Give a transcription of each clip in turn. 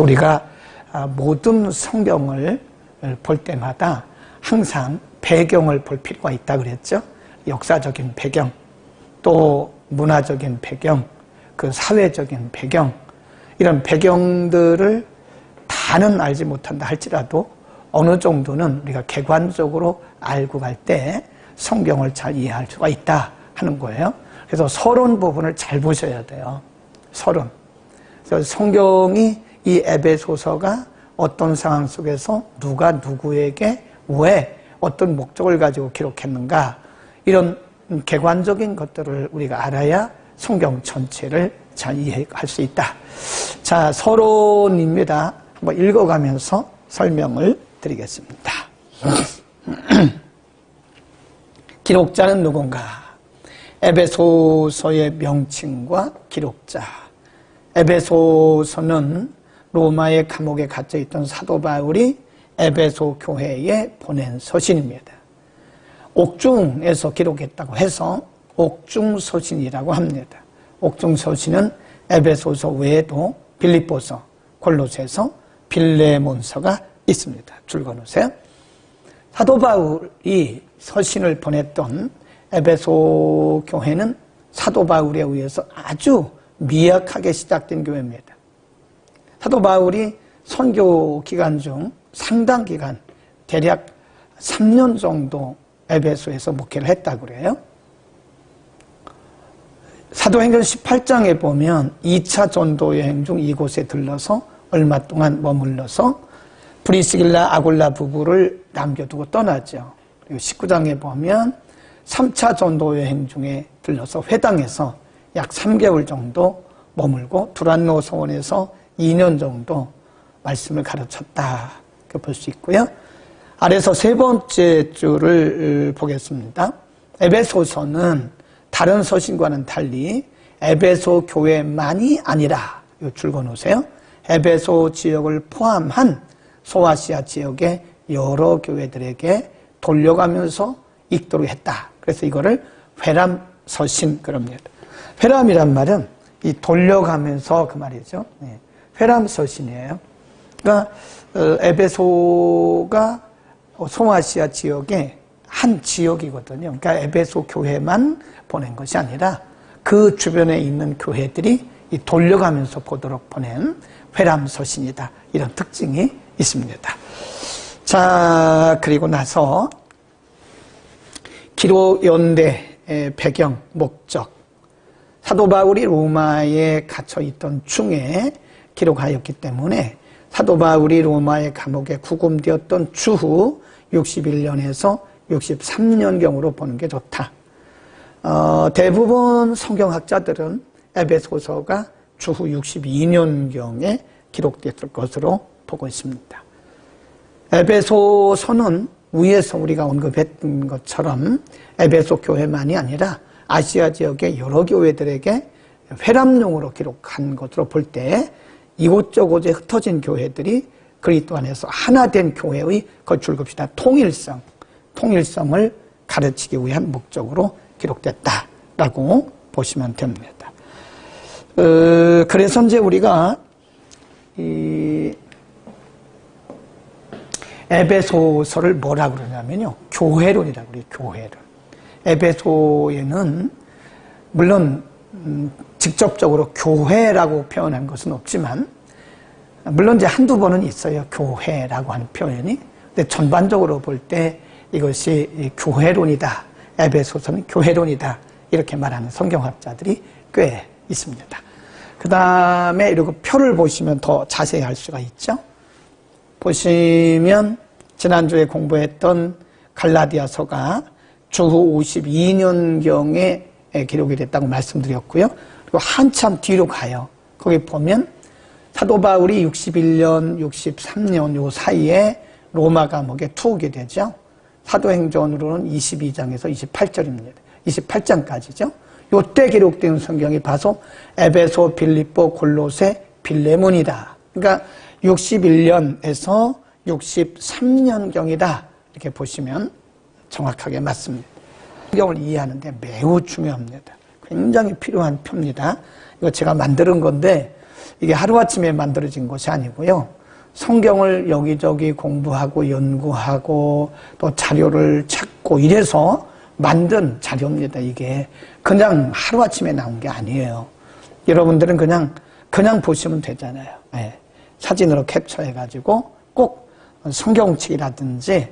그래도 우리가 모든 성경을 볼 때마다 항상 배경을 볼 필요가 있다 그랬죠. 역사적인 배경, 또 문화적인 배경, 그 사회적인 배경, 이런 배경들을 다는 알지 못한다 할지라도 어느 정도는 우리가 객관적으로 알고 갈 때 성경을 잘 이해할 수가 있다 하는 거예요. 그래서 서론 부분을 잘 보셔야 돼요. 서론. 그래서 성경이 이 에베소서가 어떤 상황 속에서 누가 누구에게 왜 어떤 목적을 가지고 기록했는가, 이런 객관적인 것들을 우리가 알아야 성경 전체를 잘 이해할 수 있다. 자, 서론입니다. 한번 읽어가면서 설명을 드리겠습니다. 기록자는 누군가? 에베소서의 명칭과 기록자. 에베소서는 로마의 감옥에 갇혀있던 사도 바울이 에베소 교회에 보낸 서신입니다. 옥중에서 기록했다고 해서 옥중서신이라고 합니다. 옥중서신은 에베소서 외에도 빌립보서, 골로새서, 빌레몬서가 있습니다. 줄 거놓으세요. 사도 바울이 서신을 보냈던 에베소 교회는 사도 바울에 의해서 아주 미약하게 시작된 교회입니다. 사도 바울이 선교 기간 중 상당 기간, 대략 3년 정도 에베소에서 목회를 했다고 그래요. 사도행전 18장에 보면 2차 전도 여행 중 이곳에 들러서 얼마 동안 머물러서 브리스길라 아굴라 부부를 남겨두고 떠나죠. 그리고 19장에 보면 3차 전도 여행 중에 들러서 회당에서 약 3개월 정도 머물고 두란노 서원에서 2년 정도 말씀을 가르쳤다. 볼 수 있고요. 아래서 세 번째 줄을 보겠습니다. 에베소서는 다른 서신과는 달리 에베소 교회만이 아니라, 이거 줄 거놓으세요. 에베소 지역을 포함한 소아시아 지역의 여러 교회들에게 돌려가면서 읽도록 했다. 그래서 이거를 회람 서신 그럽니다. 회람이란 말은 이 돌려가면서 그 말이죠. 회람 서신이에요. 그러니까 에베소가 소아시아 지역의 한 지역이거든요. 그러니까 에베소 교회만 보낸 것이 아니라 그 주변에 있는 교회들이 이 돌려가면서 보도록 보낸 회람 서신이다. 이런 특징이 있습니다. 자, 그리고 나서 기록 연대의 배경, 목적. 사도 바울이 로마에 갇혀 있던 중에 기록하였기 때문에 사도 바울이 로마의 감옥에 구금되었던 추후 61년에서 63년경으로 보는 게 좋다. 대부분 성경학자들은 에베소서가 추후 62년경에 기록됐을 것으로 보고 있습니다. 에베소서는 위에서 우리가 언급했던 것처럼 에베소 교회만이 아니라 아시아 지역의 여러 교회들에게 회람용으로 기록한 것으로 볼 때 이곳저곳에 흩어진 교회들이 그리스도 안에서 하나 된 교회의 줄급시다 통일성을 가르치기 위한 목적으로 기록됐다라고 보시면 됩니다. 그래서 이제 우리가 이 에베소서를 뭐라고 그러냐면요, 교회론이라고 그래요. 교회론. 에베소에는 물론 직접적으로 교회라고 표현한 것은 없지만, 물론 이제 한두 번은 있어요. 교회라고 하는 표현이. 근데 전반적으로 볼 때 이것이 교회론이다. 에베소서는 교회론이다. 이렇게 말하는 성경학자들이 꽤 있습니다. 그 다음에 이렇게 표를 보시면 더 자세히 알 수가 있죠. 보시면 지난주에 공부했던 갈라디아서가 주후 52년경에 기록이 됐다고 말씀드렸고요. 그리고 한참 뒤로 가요. 거기 보면 사도 바울이 61년, 63년 요 사이에 로마 감옥에 투옥이 되죠. 사도행전으로는 22장에서 28절입니다. 28장까지죠. 요때 기록된 성경이 봐서 에베소, 빌립보, 골로새, 빌레몬이다. 그러니까 61년에서 63년경이다. 이렇게 보시면 정확하게 맞습니다. 성경을 이해하는 데 매우 중요합니다. 굉장히 필요한 표입니다. 이거 제가 만드는 건데 이게 하루아침에 만들어진 것이 아니고요. 성경을 여기저기 공부하고 연구하고 또 자료를 찾고 이래서 만든 자료입니다. 이게 그냥 하루아침에 나온 게 아니에요. 여러분들은 그냥 보시면 되잖아요. 네. 사진으로 캡처해가지고 꼭 성경책이라든지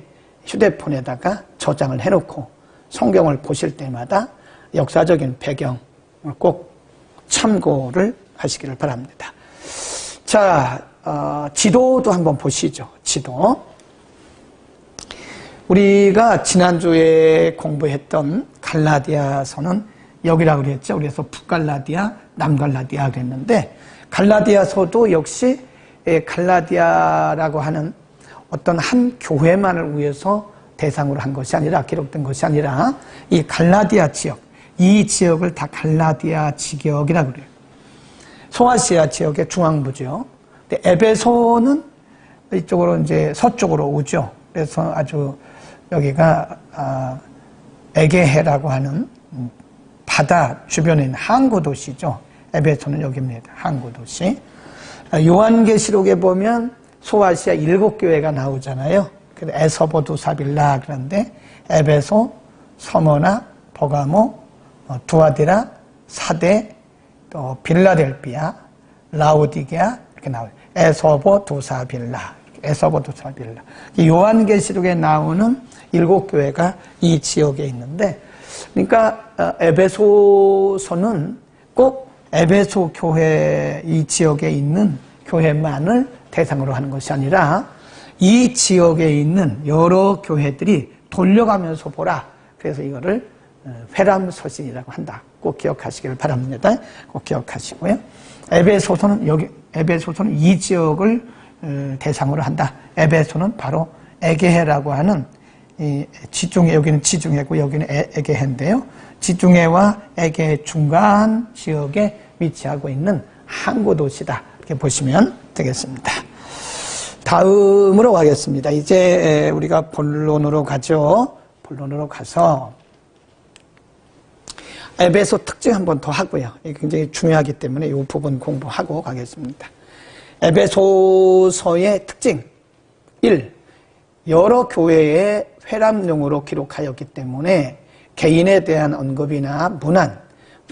휴대폰에다가 저장을 해놓고 성경을 보실 때마다 역사적인 배경을 꼭 참고를 하시기를 바랍니다. 자, 지도도 한번 보시죠. 지도. 우리가 지난주에 공부했던 갈라디아서는 여기라고 그랬죠. 그래서 북갈라디아, 남갈라디아 그랬는데 갈라디아서도 역시 갈라디아라고 하는 어떤 한 교회만을 위해서 대상으로 한 것이 아니라 기록된 것이 아니라 이 갈라디아 지역, 이 지역을 다 갈라디아 지역이라고 그래요. 소아시아 지역의 중앙부죠. 근데 에베소는 이쪽으로 이제 서쪽으로 오죠. 그래서 아주 여기가 에게해라고 하는 바다 주변에 있는 항구 도시죠. 에베소는 여기입니다. 항구 도시. 요한계시록에 보면 소아시아 7교회가 나오잖아요. 그래서 에서보 두사빌라 그런데 에베소, 서머나, 버가모, 두아디라, 사데, 또 빌라델비아, 라오디게아 이렇게 나와요. 에서보 두사빌라, 에서보 두사빌라. 요한계시록에 나오는 7교회가 이 지역에 있는데, 그러니까 에베소서는 꼭 에베소 교회 이 지역에 있는 교회만을 대상으로 하는 것이 아니라 이 지역에 있는 여러 교회들이 돌려가면서 보라. 그래서 이거를 회람서신이라고 한다. 꼭 기억하시길 바랍니다. 꼭 기억하시고요. 에베소서는 이 지역을 대상으로 한다. 에베소는 바로 에게해라고 하는 지중해, 여기는 지중해고 여기는 에게해인데요. 지중해와 에게해 중간 지역에 위치하고 있는 항구 도시다. 이렇게 보시면 되겠습니다. 다음으로 가겠습니다. 이제 우리가 본론으로 가죠. 본론으로 가서 에베소 특징 한 번 더 하고요. 이게 굉장히 중요하기 때문에 이 부분 공부하고 가겠습니다. 에베소서의 특징 1. 여러 교회의 회람용으로 기록하였기 때문에 개인에 대한 언급이나 문안,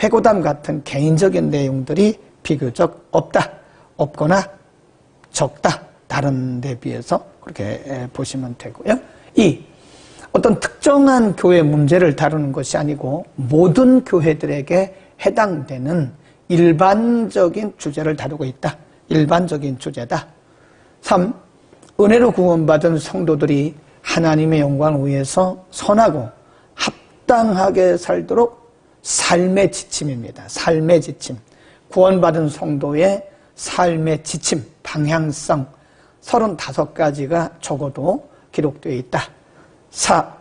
회고담 같은 개인적인 내용들이 비교적 없거나 적다. 다른 데 비해서 그렇게 보시면 되고요. 2. 어떤 특정한 교회 문제를 다루는 것이 아니고 모든 교회들에게 해당되는 일반적인 주제를 다루고 있다. 일반적인 주제다. 3. 은혜로 구원받은 성도들이 하나님의 영광을 위해서 선하고 합당하게 살도록 삶의 지침입니다. 삶의 지침. 구원받은 성도의 삶의 지침, 방향성 35가지가 적어도 기록되어 있다. 4.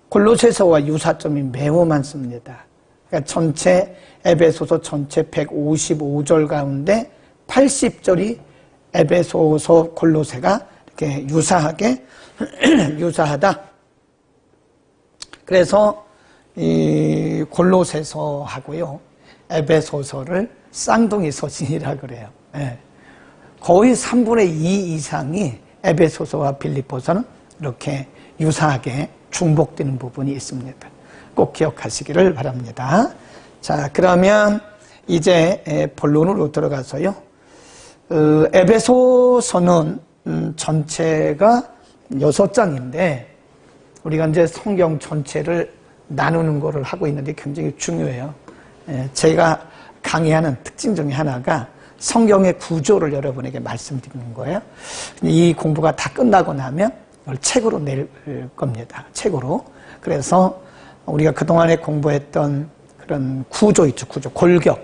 골로새서와 유사점이 매우 많습니다. 그러니까 전체 에베소서 전체 155절 가운데 80절이 에베소서 골로새가 이렇게 유사하다. 그래서 이 골로새서하고요 에베소서를 쌍둥이 서신이라 그래요. 네. 거의 3분의 2 이상이 에베소서와 빌립보서는 이렇게 유사하게 중복되는 부분이 있습니다. 꼭 기억하시기를 바랍니다. 자, 그러면 이제 본론으로 들어가서요. 에베소서는 전체가 6장인데 우리가 이제 성경 전체를 나누는 거를 하고 있는데 굉장히 중요해요. 제가 강의하는 특징 중에 하나가 성경의 구조를 여러분에게 말씀드리는 거예요. 이 공부가 다 끝나고 나면 이걸 책으로 낼 겁니다. 책으로. 그래서 우리가 그동안에 공부했던 그런 구조 있죠. 구조. 골격.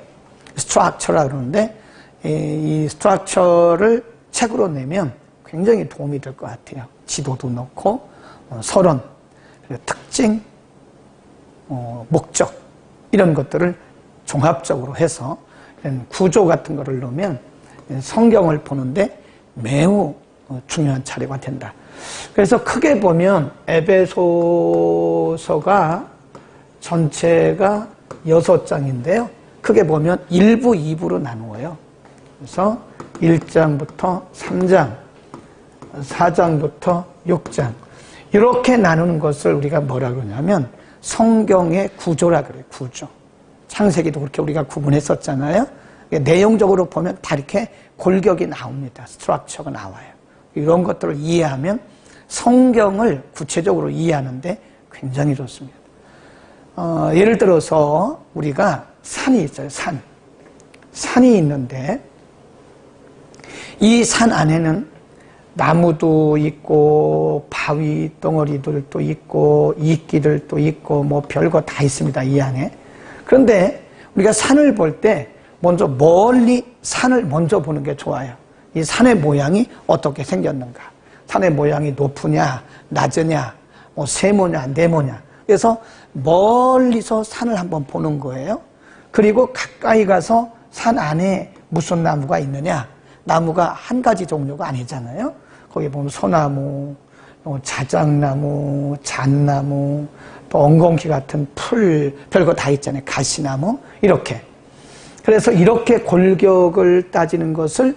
스트럭처라고 그러는데 이 스트럭처를 책으로 내면 굉장히 도움이 될 것 같아요. 지도도 넣고 서론, 특징, 목적 이런 것들을 종합적으로 해서 구조 같은 거를 넣으면 성경을 보는데 매우 중요한 자료가 된다. 그래서 크게 보면 에베소서가 전체가 6장인데요. 크게 보면 1부, 2부로 나누어요. 그래서 1장부터 3장, 4장부터 6장 이렇게 나누는 것을 우리가 뭐라 그러냐면 성경의 구조라 그래요. 구조. 창세기도 그렇게 우리가 구분했었잖아요. 내용적으로 보면 다 이렇게 골격이 나옵니다. 스트럭처가 나와요. 이런 것들을 이해하면 성경을 구체적으로 이해하는데 굉장히 좋습니다. 예를 들어서 우리가 산이 있어요. 산이 있는데 이 산 안에는 나무도 있고 바위 덩어리들도 있고 이끼들도 있고 뭐 별거 다 있습니다. 이 안에. 그런데 우리가 산을 볼 때 먼저 멀리 산을 먼저 보는 게 좋아요. 이 산의 모양이 어떻게 생겼는가. 산의 모양이 높으냐 낮으냐 뭐 세모냐 네모냐. 그래서 멀리서 산을 한번 보는 거예요. 그리고 가까이 가서 산 안에 무슨 나무가 있느냐. 나무가 한 가지 종류가 아니잖아요. 거기 보면 소나무, 자작나무, 잣나무, 또 엉겅퀴 같은 풀, 별거 다 있잖아요. 가시나무, 이렇게. 그래서 이렇게 골격을 따지는 것을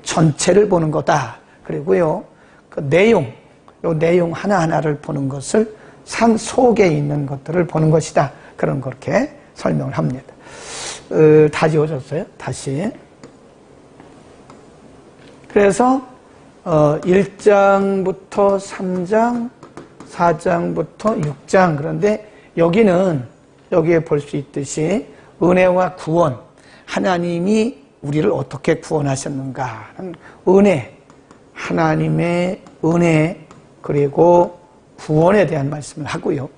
전체를 보는 거다. 그리고요, 그 내용 하나하나를 보는 것을 산 속에 있는 것들을 보는 것이다. 그런 그렇게 설명을 합니다. 다 지워졌어요? 다시. 그래서 1장부터 3장, 4장부터 6장. 그런데 여기에 볼 수 있듯이 은혜와 구원, 하나님이 우리를 어떻게 구원하셨는가 하는 은혜, 하나님의 은혜 그리고 구원에 대한 말씀을 하고요.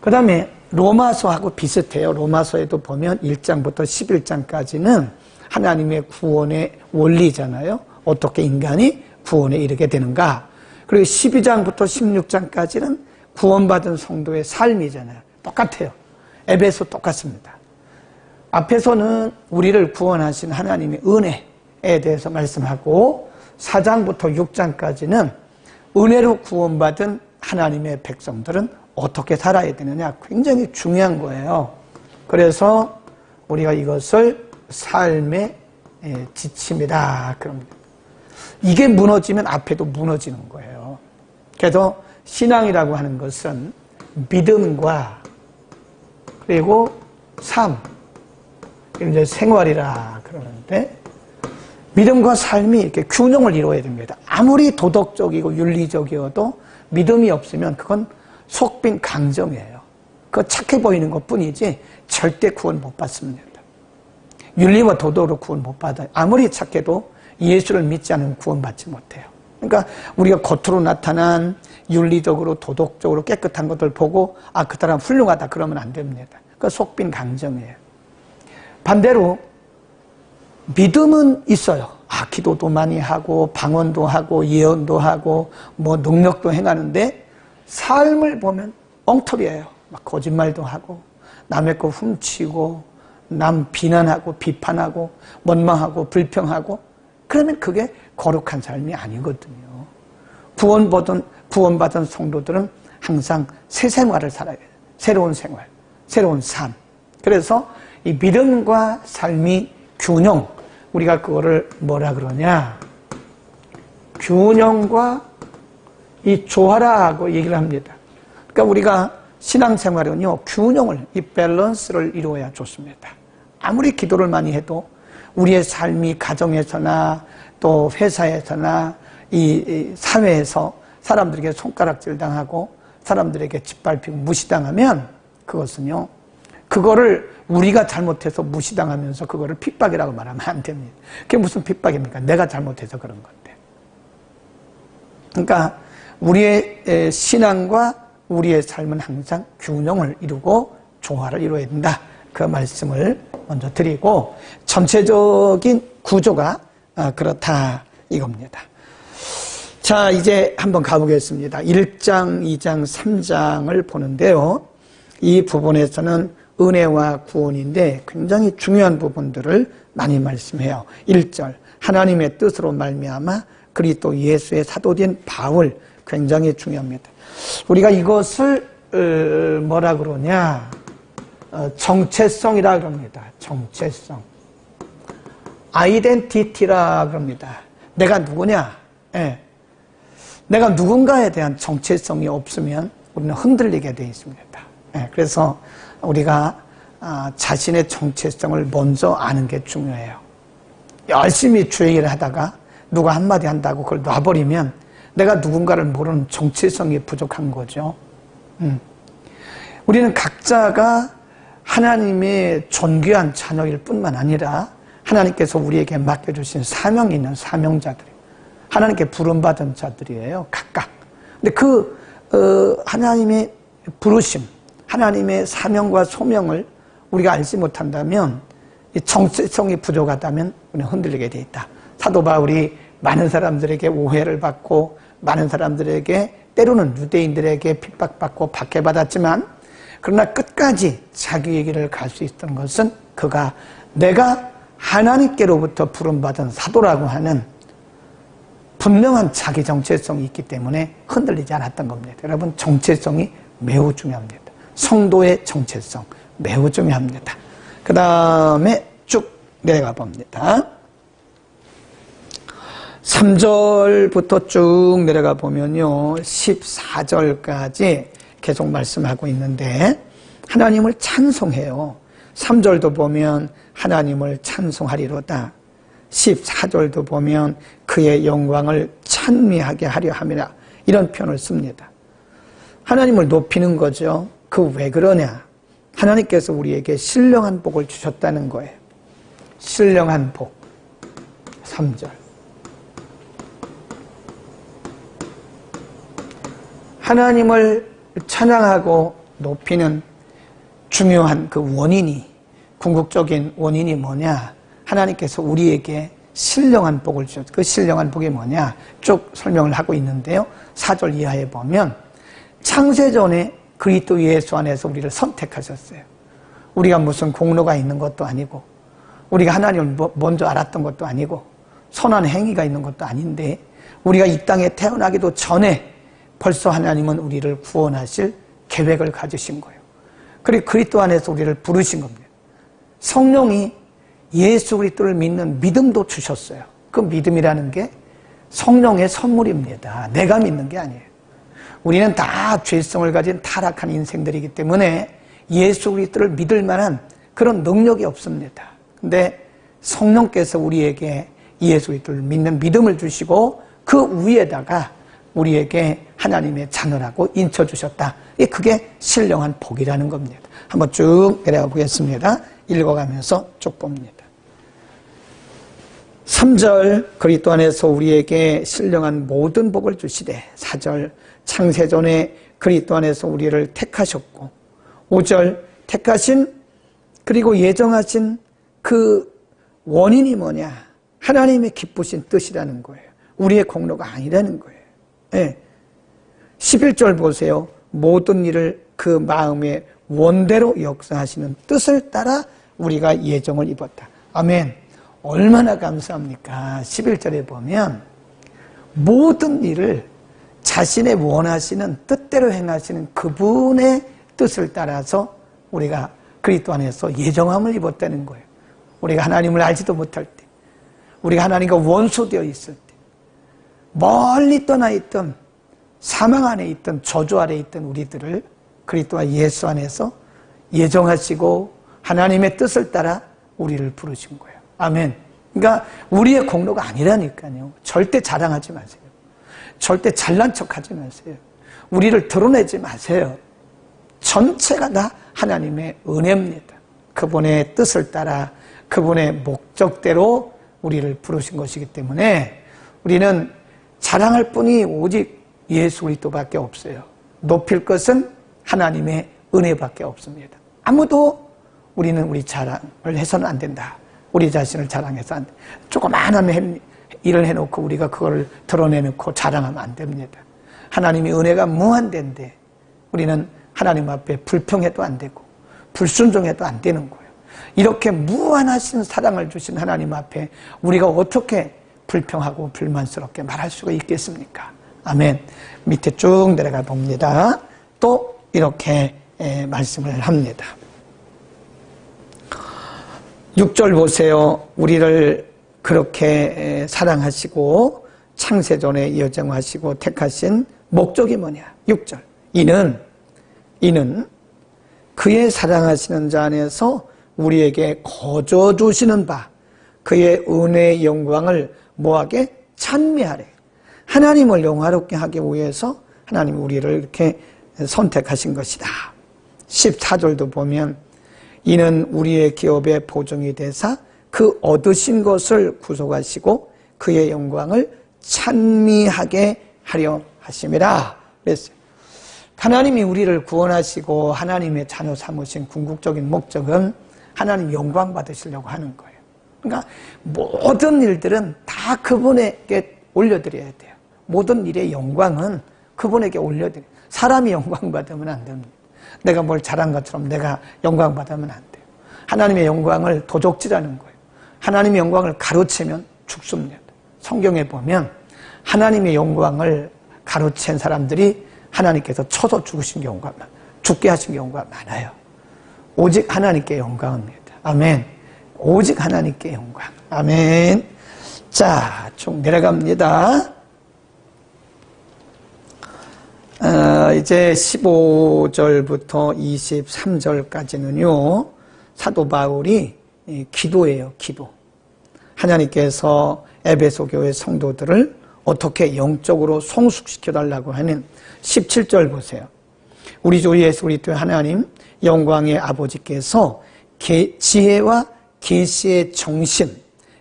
그 다음에 로마서하고 비슷해요. 로마서에도 보면 1장부터 11장까지는 하나님의 구원의 원리잖아요. 어떻게 인간이 구원에 이르게 되는가. 그리고 12장부터 16장까지는 구원받은 성도의 삶이잖아요. 똑같아요. 에베소 똑같습니다. 앞에서는 우리를 구원하신 하나님의 은혜에 대해서 말씀하고 4장부터 6장까지는 은혜로 구원받은 하나님의 백성들은 어떻게 살아야 되느냐. 굉장히 중요한 거예요. 그래서 우리가 이것을 삶의 지침이다. 그럽니다. 이게 무너지면 앞에도 무너지는 거예요. 그래서 신앙이라고 하는 것은 믿음과 그리고 삶, 이제 생활이라 그러는데 믿음과 삶이 이렇게 균형을 이루어야 됩니다. 아무리 도덕적이고 윤리적이어도 믿음이 없으면 그건 속빈 강정이에요. 그거 착해 보이는 것 뿐이지 절대 구원 못 받습니다. 윤리와 도덕으로 구원 못 받아요. 아무리 착해도 예수를 믿지 않으면 구원받지 못해요. 그러니까 우리가 겉으로 나타난 윤리적으로 도덕적으로 깨끗한 것들 보고 그 사람 훌륭하다 그러면 안 됩니다. 그거 속빈 강정이에요. 반대로 믿음은 있어요. 기도도 많이 하고 방언도 하고 예언도 하고 뭐 능력도 행하는데 삶을 보면 엉터리예요. 막 거짓말도 하고 남의 거 훔치고 남 비난하고 비판하고 원망하고 불평하고 그러면 그게 거룩한 삶이 아니거든요. 구원받은 성도들은 항상 새 생활을 살아야 돼요. 새로운 생활, 새로운 삶. 그래서 이 믿음과 삶이 균형, 우리가 그거를 뭐라 그러냐? 균형과 이 조화라고 얘기를 합니다. 그러니까 우리가 신앙생활은요, 균형을, 이 밸런스를 이루어야 좋습니다. 아무리 기도를 많이 해도 우리의 삶이 가정에서나 또 회사에서나 이 사회에서 사람들에게 손가락질 당하고 사람들에게 짓밟히고 무시당하면 그것은요, 그거를 우리가 잘못해서 무시당하면서 그거를 핍박이라고 말하면 안 됩니다. 그게 무슨 핍박입니까? 내가 잘못해서 그런 건데. 그러니까 우리의 신앙과 우리의 삶은 항상 균형을 이루고 조화를 이루어야 된다. 그 말씀을 먼저 드리고 전체적인 구조가 그렇다 이겁니다. 자, 이제 한번 가보겠습니다. 1장, 2장, 3장을 보는데요. 이 부분에서는 은혜와 구원인데 굉장히 중요한 부분들을 많이 말씀해요. 1절, 하나님의 뜻으로 말미암아 그리스도 예수의 사도된 바울, 굉장히 중요합니다. 우리가 이것을 뭐라 그러냐, 정체성이라 그럽니다. 정체성. 아이덴티티라 그럽니다. 내가 누구냐? 예. 내가 누군가에 대한 정체성이 없으면 우리는 흔들리게 되어 있습니다. 예. 그래서 우리가 자신의 정체성을 먼저 아는 게 중요해요. 열심히 주의 일을 하다가 누가 한마디 한다고 그걸 놔버리면 내가 누군가를 모르는 정체성이 부족한 거죠. 우리는 각자가 하나님의 존귀한 자녀일 뿐만 아니라 하나님께서 우리에게 맡겨주신 사명이 있는 사명자들이에요. 하나님께 부름받은 자들이에요. 각각. 근데 하나님의 부르심, 하나님의 사명과 소명을 우리가 알지 못한다면, 이 정체성이 부족하다면 우리는 흔들리게 돼 있다. 사도 바울이 많은 사람들에게 오해를 받고 많은 사람들에게 때로는 유대인들에게 핍박받고 박해받았지만 그러나 끝까지 자기의 길을 갈 수 있었던 것은 그가 내가 하나님께로부터 부름받은 사도라고 하는 분명한 자기 정체성이 있기 때문에 흔들리지 않았던 겁니다. 여러분, 정체성이 매우 중요합니다. 성도의 정체성 매우 중요합니다. 그 다음에 쭉 내려가 봅니다. 3절부터 쭉 내려가 보면요, 14절까지 계속 말씀하고 있는데 하나님을 찬송해요. 3절도 보면 하나님을 찬송하리로다. 14절도 보면 그의 영광을 찬미하게 하려 함이라, 이런 표현을 씁니다. 하나님을 높이는 거죠. 그 왜 그러냐? 하나님께서 우리에게 신령한 복을 주셨다는 거예요. 신령한 복. 3절. 하나님을 찬양하고 높이는 중요한 그 원인이, 궁극적인 원인이 뭐냐? 하나님께서 우리에게 신령한 복을 주셨죠. 그 신령한 복이 뭐냐? 쭉 설명을 하고 있는데요. 4절 이하에 보면 창세전에 그리스도 예수 안에서 우리를 선택하셨어요. 우리가 무슨 공로가 있는 것도 아니고 우리가 하나님을 먼저 알았던 것도 아니고 선한 행위가 있는 것도 아닌데 우리가 이 땅에 태어나기도 전에 벌써 하나님은 우리를 구원하실 계획을 가지신 거예요. 그리고 그리스도 안에서 우리를 부르신 겁니다. 성령이 예수 그리스도를 믿는 믿음도 주셨어요. 그 믿음이라는 게 성령의 선물입니다. 내가 믿는 게 아니에요. 우리는 다 죄성을 가진 타락한 인생들이기 때문에 예수 그리스도를 믿을 만한 그런 능력이 없습니다. 근데 성령께서 우리에게 예수 그리스도를 믿는 믿음을 주시고 그 위에다가 우리에게 하나님의 자녀라고 인쳐주셨다. 그게 신령한 복이라는 겁니다. 한번 쭉 내려가 보겠습니다. 읽어가면서 쭉 봅니다. 3절, 그리스도 안에서 우리에게 신령한 모든 복을 주시되. 4절, 창세전에 그리스도 안에서 우리를 택하셨고. 5절, 택하신 그리고 예정하신 그 원인이 뭐냐? 하나님의 기쁘신 뜻이라는 거예요. 우리의 공로가 아니라는 거예요. 네. 11절 보세요. 모든 일을 그 마음의 원대로 역사하시는 뜻을 따라 우리가 예정을 입었다. 아멘. 얼마나 감사합니까? 11절에 보면 모든 일을 자신의 원하시는 뜻대로 행하시는 그분의 뜻을 따라서 우리가 그리스도 안에서 예정함을 입었다는 거예요. 우리가 하나님을 알지도 못할 때, 우리가 하나님과 원수되어 있을 때, 멀리 떠나 있던 사망 안에 있던 저주 아래 있던 우리들을 그리스도와 예수 안에서 예정하시고 하나님의 뜻을 따라 우리를 부르신 거예요. 아멘. 그러니까 우리의 공로가 아니라니까요. 절대 자랑하지 마세요. 절대 잘난 척하지 마세요. 우리를 드러내지 마세요. 전체가 다 하나님의 은혜입니다. 그분의 뜻을 따라 그분의 목적대로 우리를 부르신 것이기 때문에 우리는 자랑할 뿐이 오직 예수 그리스도밖에 없어요. 높일 것은 하나님의 은혜밖에 없습니다. 아무도 우리는 우리 자랑을 해서는 안 된다. 우리 자신을 자랑해서 안 돼. 조그마한 일을 해놓고 우리가 그걸 드러내놓고 자랑하면 안 됩니다. 하나님의 은혜가 무한대인데 우리는 하나님 앞에 불평해도 안 되고 불순종해도 안 되는 거예요. 이렇게 무한하신 사랑을 주신 하나님 앞에 우리가 어떻게 불평하고 불만스럽게 말할 수가 있겠습니까? 아멘. 밑에 쭉 내려가 봅니다. 또 이렇게 말씀을 합니다. 6절 보세요. 우리를 그렇게 사랑하시고 창세전에 예정하시고 택하신 목적이 뭐냐? 6절. 이는 그의 사랑하시는 자 안에서 우리에게 거저 주시는 바 그의 은혜의 영광을 뭐하게? 찬미하래. 하나님을 영화롭게 하기 위해서 하나님이 우리를 이렇게 선택하신 것이다. 14절도 보면 이는 우리의 기업의 보증이 되사 그 얻으신 것을 구속하시고 그의 영광을 찬미하게 하려 하심이라 그랬어요. 하나님이 우리를 구원하시고 하나님의 자녀 삼으신 궁극적인 목적은 하나님 영광 받으시려고 하는 거예요. 그러니까 모든 일들은 다 그분에게 올려드려야 돼요. 모든 일의 영광은 그분에게 올려드려요. 사람이 영광 받으면 안 됩니다. 내가 뭘 잘한 것처럼 내가 영광 받으면 안 돼요. 하나님의 영광을 도적질하는 거예요. 하나님의 영광을 가로채면 죽습니다. 성경에 보면 하나님의 영광을 가로챈 사람들이 하나님께서 쳐서 죽게 하신 경우가 많아요. 오직 하나님께 영광입니다. 아멘. 오직 하나님께 영광. 아멘. 자, 쭉 내려갑니다. 이제 15절부터 23절까지는요, 사도 바울이 기도예요, 기도. 하나님께서 에베소 교회 성도들을 어떻게 영적으로 성숙시켜달라고 하는 17절 보세요. 우리 주 예수 그리스도의 하나님 영광의 아버지께서 지혜와 계시의 정신,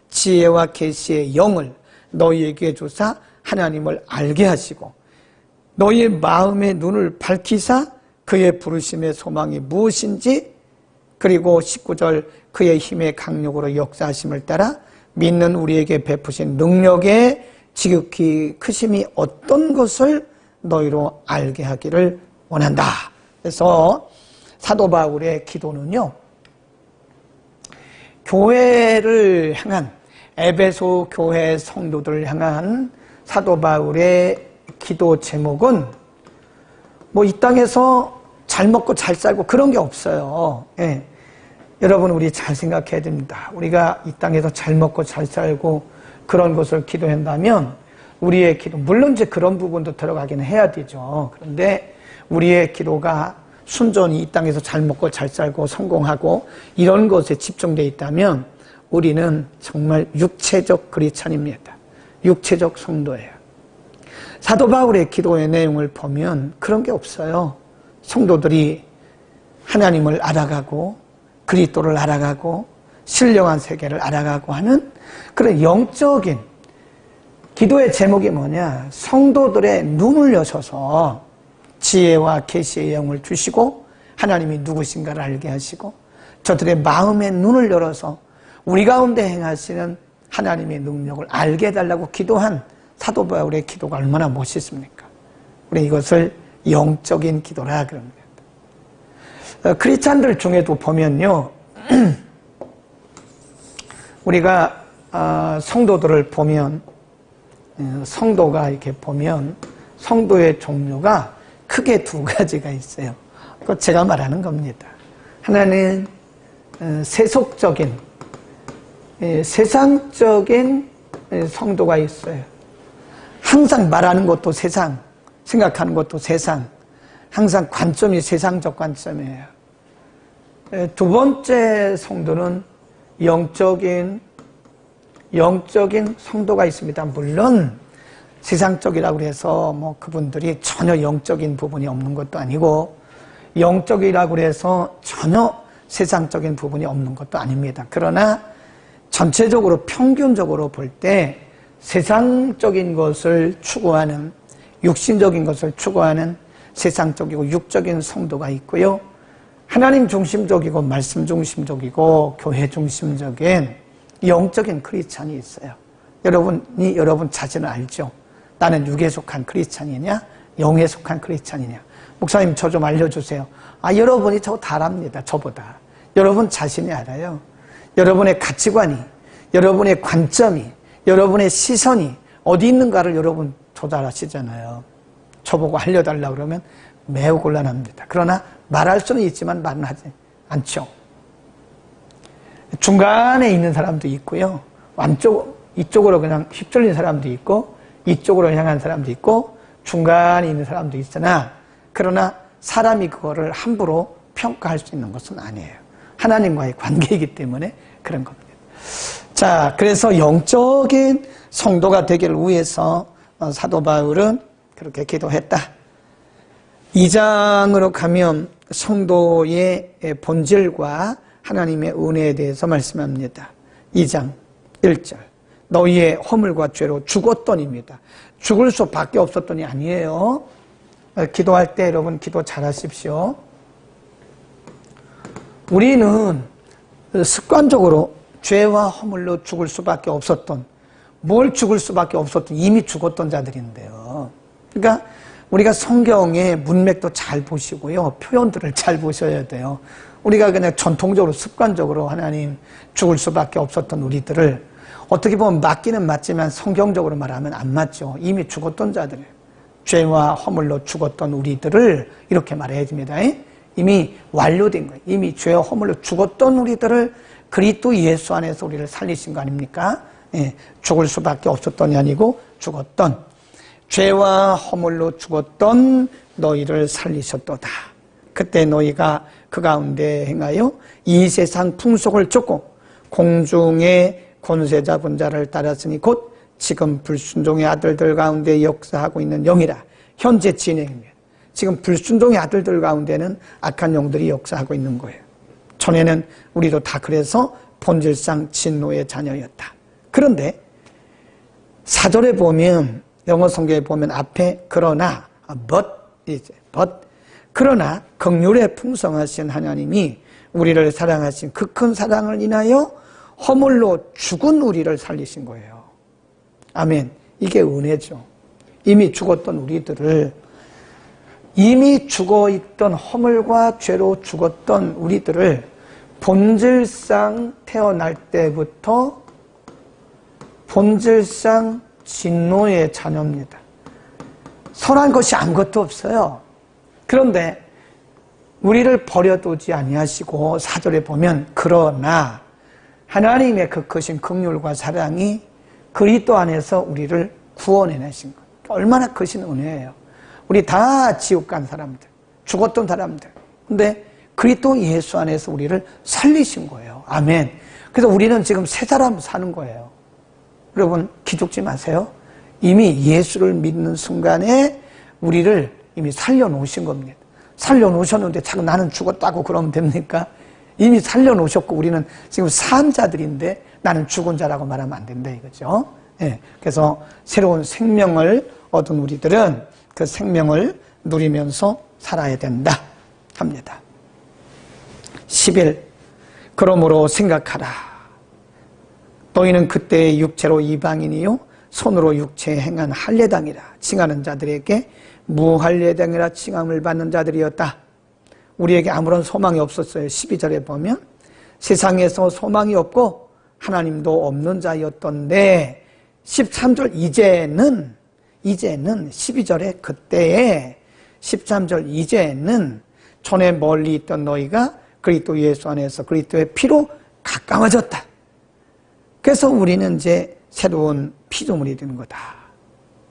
지혜와 계시의 영을 너희에게 주사 하나님을 알게 하시고 너희의 마음의 눈을 밝히사 그의 부르심의 소망이 무엇인지 그리고 19절 그의 힘의 강력으로 역사하심을 따라 믿는 우리에게 베푸신 능력의 지극히 크심이 어떤 것을 너희로 알게 하기를 원한다. 그래서 사도 바울의 기도는요, 교회를 향한 에베소 교회 성도들을 향한 사도 바울의 기도 제목은 뭐 이 땅에서 잘 먹고 잘 살고 그런 게 없어요. 예. 여러분 우리 잘 생각해야 됩니다. 우리가 이 땅에서 잘 먹고 잘 살고 그런 것을 기도한다면 우리의 기도, 물론 이제 그런 부분도 들어가기는 해야 되죠. 그런데 우리의 기도가 순전히 이 땅에서 잘 먹고 잘 살고 성공하고 이런 것에 집중되어 있다면 우리는 정말 육체적 크리스찬입니다. 육체적 성도예요. 사도 바울의 기도의 내용을 보면 그런 게 없어요. 성도들이 하나님을 알아가고 그리스도를 알아가고 신령한 세계를 알아가고 하는 그런 영적인 기도의 제목이 뭐냐? 성도들의 눈을 여셔서 지혜와 계시의 영을 주시고 하나님이 누구신가를 알게 하시고 저들의 마음의 눈을 열어서 우리 가운데 행하시는 하나님의 능력을 알게 해달라고 기도한 사도 바울의 기도가 얼마나 멋있습니까? 우리 이것을 영적인 기도라 그럽니다. 크리스찬들 중에도 보면요, 우리가 성도들을 보면 성도가 이렇게 보면 성도의 종류가 크게 두 가지가 있어요. 그거 제가 말하는 겁니다. 하나는 세속적인 세상적인 성도가 있어요. 항상 말하는 것도 세상, 생각하는 것도 세상, 항상 관점이 세상적 관점이에요. 두 번째 성도는 영적인 성도가 있습니다. 물론 세상적이라고 해서 뭐 그분들이 전혀 영적인 부분이 없는 것도 아니고 영적이라고 해서 전혀 세상적인 부분이 없는 것도 아닙니다. 그러나 전체적으로 평균적으로 볼 때 세상적인 것을 추구하는 육신적인 것을 추구하는 세상적이고 육적인 성도가 있고요. 하나님 중심적이고 말씀 중심적이고 교회 중심적인 영적인 크리스찬이 있어요. 여러분이 여러분 자신을 알죠? 나는 육에 속한 크리스찬이냐 영에 속한 크리스찬이냐. 목사님 저 좀 알려주세요. 여러분이 저 다 압니다. 저보다. 여러분 자신이 알아요. 여러분의 가치관이, 여러분의 관점이, 여러분의 시선이 어디 있는가를 여러분 조달하시잖아요. 저보고 알려달라고 그러면 매우 곤란합니다. 그러나 말할 수는 있지만 말은 하지 않죠. 중간에 있는 사람도 있고요. 이쪽으로 그냥 휩쓸린 사람도 있고, 이쪽으로 향한 사람도 있고, 중간에 있는 사람도 있으나, 그러나 사람이 그거를 함부로 평가할 수 있는 것은 아니에요. 하나님과의 관계이기 때문에 그런 겁니다. 자, 그래서 영적인 성도가 되기를 위해서 사도 바울은 그렇게 기도했다. 2장으로 가면 성도의 본질과 하나님의 은혜에 대해서 말씀합니다. 2장 1절. 너희의 허물과 죄로 죽었더니입니다. 죽을 수밖에 없었더니 아니에요. 기도할 때 여러분 기도 잘하십시오. 우리는 습관적으로 죄와 허물로 죽을 수밖에 없었던, 뭘 죽을 수밖에 없었던, 이미 죽었던 자들인데요. 그러니까 우리가 성경의 문맥도 잘 보시고요. 표현들을 잘 보셔야 돼요. 우리가 그냥 전통적으로 습관적으로 하나님 죽을 수밖에 없었던 우리들을 어떻게 보면 맞기는 맞지만 성경적으로 말하면 안 맞죠. 이미 죽었던 자들, 죄와 허물로 죽었던 우리들을 이렇게 말해야 됩니다. 이미 완료된 거예요. 이미 죄와 허물로 죽었던 우리들을 그리스도 예수 안에서 우리를 살리신 거 아닙니까? 죽을 수밖에 없었던이 아니고 죽었던, 죄와 허물로 죽었던 너희를 살리셨도다. 그때 너희가 그 가운데 행하여 이 세상 풍속을 쫓고 공중의 권세 잡은 자를 따랐으니 곧 지금 불순종의 아들들 가운데 역사하고 있는 영이라. 현재 진행입니다. 지금 불순종의 아들들 가운데는 악한 영들이 역사하고 있는 거예요. 전에는 우리도 다 그래서 본질상 진노의 자녀였다. 그런데 4절에 보면, 영어 성경에 보면 앞에 그러나, 그러나 긍휼에 풍성하신 하나님이 우리를 사랑하신 그 큰 사랑을 인하여 허물로 죽은 우리를 살리신 거예요. 아멘. 이게 은혜죠. 이미 죽었던 우리들을, 이미 죽어있던 허물과 죄로 죽었던 우리들을 본질상 태어날 때부터 본질상 진노의 자녀입니다. 선한 것이 아무것도 없어요. 그런데 우리를 버려두지 아니하시고 4절에 보면 그러나 하나님의 그 크신 긍휼과 사랑이 그리스도 안에서 우리를 구원해내신 것. 얼마나 크신 은혜예요. 우리 다 지옥 간 사람들, 죽었던 사람들. 근데 그리스도 예수 안에서 우리를 살리신 거예요. 아멘. 그래서 우리는 지금 새 사람 사는 거예요. 여러분 기죽지 마세요. 이미 예수를 믿는 순간에 우리를 이미 살려놓으신 겁니다. 살려놓으셨는데 자꾸 나는 죽었다고 그러면 됩니까? 이미 살려놓으셨고 우리는 지금 산 자들인데 나는 죽은 자라고 말하면 안 된다 이거죠. 예, 그래서 새로운 생명을 얻은 우리들은 그 생명을 누리면서 살아야 된다 합니다. 11. 그러므로 생각하라. 너희는 그때 육체로 이방인이요 손으로 육체에 행한 할례당이라 칭하는 자들에게 무할례당이라 칭함을 받는 자들이었다. 우리에게 아무런 소망이 없었어요. 12절에 보면 세상에서 소망이 없고 하나님도 없는 자였던데 13절 이제는 12절에 그때에 13절 이제는 전에 멀리 있던 너희가 그리스도 예수 안에서 그리스도의 피로 가까워졌다. 그래서 우리는 이제 새로운 피조물이 되는 거다.